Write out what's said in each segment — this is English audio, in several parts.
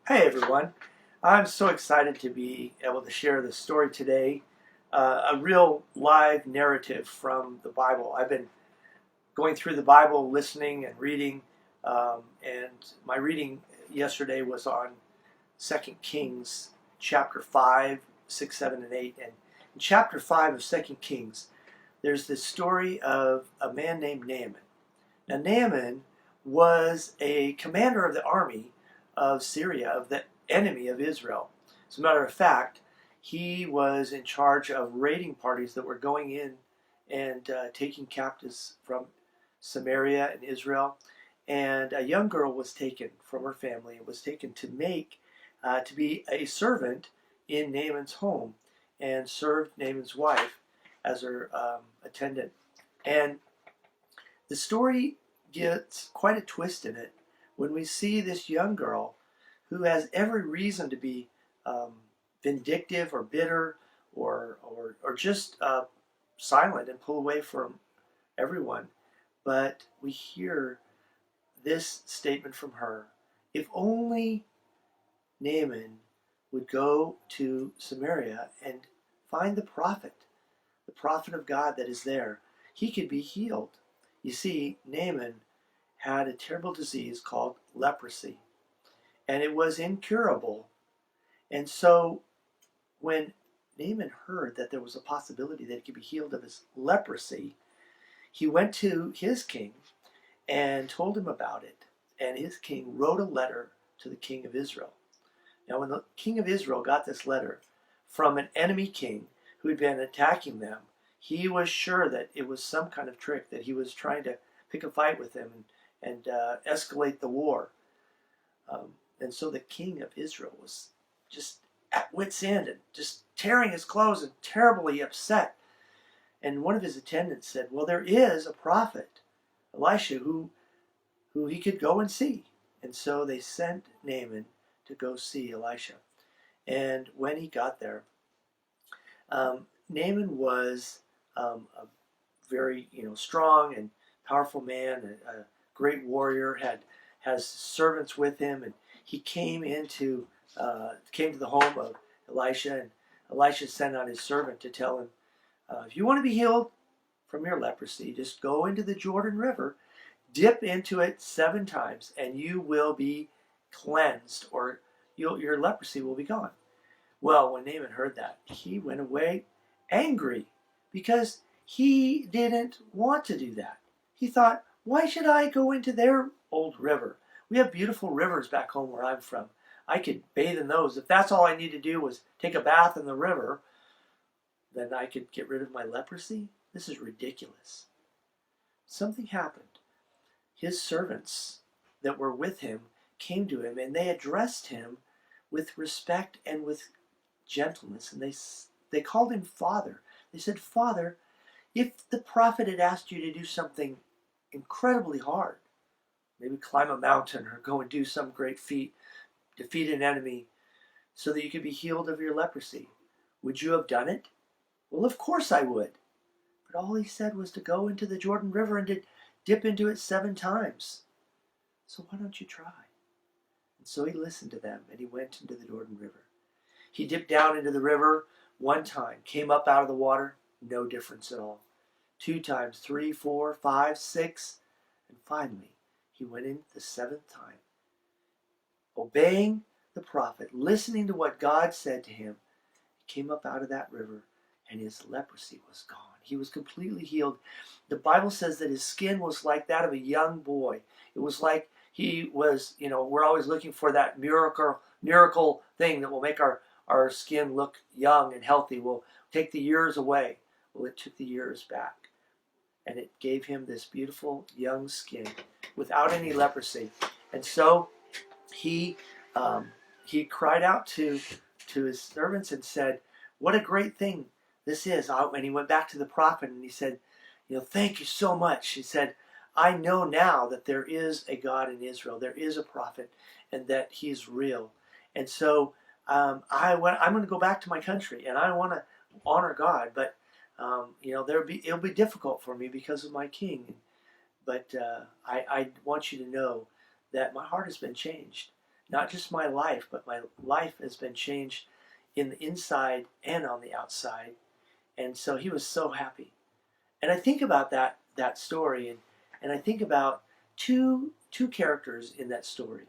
Hey everyone, I'm so excited to be able to share this story today. A real live narrative from the Bible. I've been going through the Bible, listening and reading, and my reading yesterday was on 2 Kings chapter 5, 6, 7, and 8. And in chapter 5 of 2 Kings, there's this story of a man named Naaman. Now, Naaman was a commander of the army of Syria, of the enemy of Israel. As a matter of fact, he was in charge of raiding parties that were going in and taking captives from Samaria and Israel. And a young girl was taken from her family and was taken to be a servant in Naaman's home and served Naaman's wife as her attendant. And the story gets quite a twist in it when we see this young girl who has every reason to be um, vindictive or bitter or just silent and pull away from everyone. But we hear this statement from her: if only Naaman would go to Samaria and find the prophet of God that is there, he could be healed. You see, Naaman had a terrible disease called leprosy, and it was incurable. And so when Naaman heard that there was a possibility that he could be healed of his leprosy, he went to his king and told him about it. And his king wrote a letter to the king of Israel. Now, when the king of Israel got this letter from an enemy king who had been attacking them, he was sure that it was some kind of trick, that he was trying to pick a fight with them and escalate the war. And so the king of Israel was just at wit's end and just tearing his clothes and terribly upset. And one of his attendants said, well, there is a prophet, Elisha, who he could go and see. And so they sent Naaman to go see Elisha. And when he got there, Naaman was a very strong and powerful man, a great warrior, has servants with him, and he came to the home of Elisha, and Elisha sent out his servant to tell him, if you want to be healed from your leprosy, just go into the Jordan River, dip into it 7 times, and you will be cleansed, or your leprosy will be gone. Well, when Naaman heard that, he went away angry because he didn't want to do that. He thought, why should I go into their old river? We have beautiful rivers back home where I'm from. I could bathe in those. If that's all I need to do was take a bath in the river, then I could get rid of my leprosy? This is ridiculous. Something happened. His servants that were with him came to him, and they addressed him with respect and with gentleness, and they called him Father. They said, Father, if the prophet had asked you to do something incredibly hard, maybe climb a mountain or go and do some great feat, defeat an enemy so that you could be healed of your leprosy, would you have done it? Well, of course I would. But all he said was to go into the Jordan River and to dip into it 7 times. So why don't you try? And so he listened to them, and he went into the Jordan River. He dipped down into the river 1 time, came up out of the water, no difference at all. 2 times, 3, 4, 5, 6, and finally he went in the 7th time. Obeying the prophet, listening to what God said to him, he came up out of that river, and his leprosy was gone. He was completely healed. The Bible says that his skin was like that of a young boy. It was like he was, we're always looking for that miracle thing that will make our skin look young and healthy, will take the years away. Well, it took the years back, and it gave him this beautiful young skin without any leprosy. And so he cried out to his servants and said, what a great thing this is. And he went back to the prophet and he said, thank you so much. He said, I know now that there is a God in Israel. There is a prophet, and that he's real. And so I'm going to go back to my country, and I want to honor God. But it'll be difficult for me because of my king. But I want you to know that my heart has been changed. not just my life, but my life has been changed in the inside and on the outside. And so he was so happy. And I think about that story, and I think about two characters in that story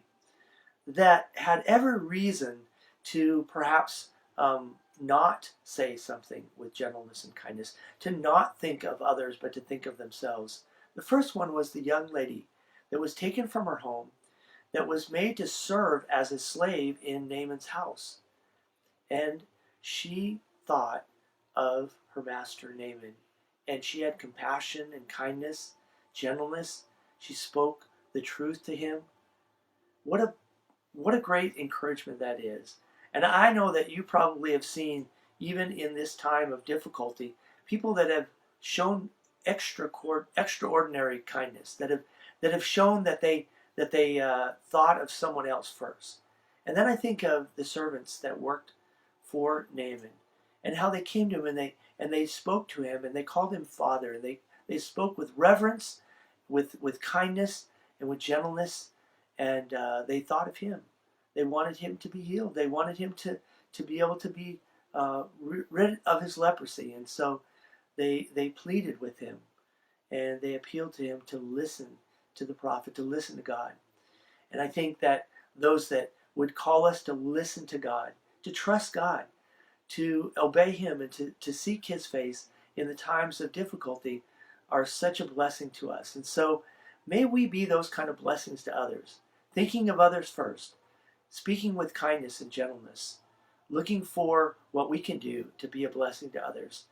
that had every reason to perhaps not say something with gentleness and kindness, to not think of others but to think of themselves. The first one was the young lady that was taken from her home, that was made to serve as a slave in Naaman's house. And she thought of her master Naaman, and she had compassion and kindness, gentleness. She spoke the truth to him. What a what a great encouragement that is. And I know that you probably have seen, even in this time of difficulty, people that have shown extraordinary kindness, that have shown that they thought of someone else first. And then I think of the servants that worked for Naaman, and how they came to him, and they spoke to him, and they called him father, and they spoke with reverence, with kindness, and with gentleness, and they thought of him. They wanted him to be healed. They wanted him to be able to be rid of his leprosy, and so they pleaded with him, and they appealed to him to listen to the prophet, to listen to God. And I think that those that would call us to listen to God, to trust God, to obey him, and to seek his face in the times of difficulty are such a blessing to us. And so may we be those kind of blessings to others, thinking of others first, speaking with kindness and gentleness, looking for what we can do to be a blessing to others.